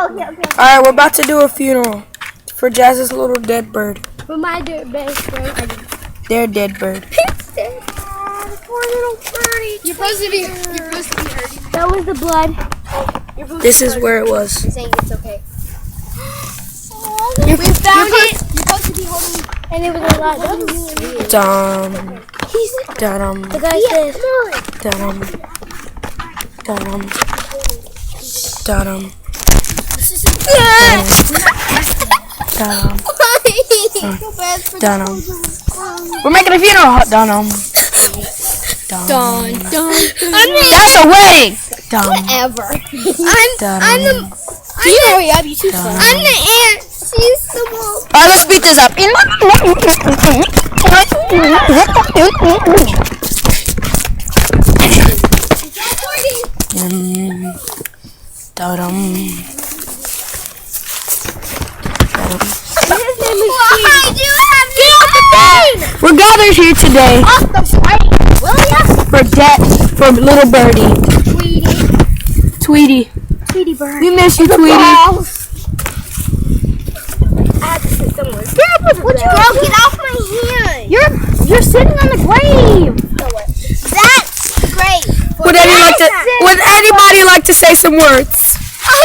Okay. Alright, we're about to do a funeral for Jazz's little dead bird. For my dead bird. Their dead bird. Poor little birdie. You're supposed to be hurting. That was the blood. This is where it was. You're saying it's okay. We found it. You're supposed to be holding. And it was a lot. Dum. The guy says. We're making a funeral. That's a wedding. Whatever. I'm the aunt. She's the mom. Alright, let's speed this up. We're gathered here today for little birdie. Tweetie bird. We miss you, Tweetie. I have to sit somewhere. Get off my hand. You're sitting on the grave. That's great. Would anybody like to say some words? I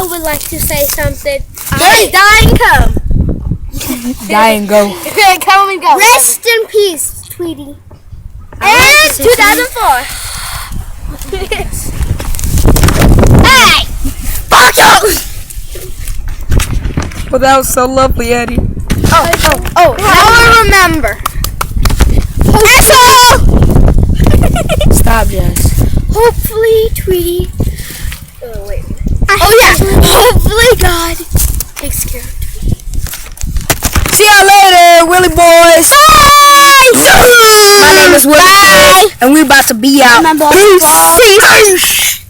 would like to say something. There's dying come. Die and go. Come and go. Rest in peace, Tweetie. And 2004. Hey! Well, that was so lovely, Eddie. Now I remember. Asshole! Stop, Jazz. Hopefully, Tweetie. Oh, wait. Hopefully, God takes care of Tweetie. See y'all later, Willie boys. Bye! My name is Willie boys, and we're about to be out. Peace. Peace.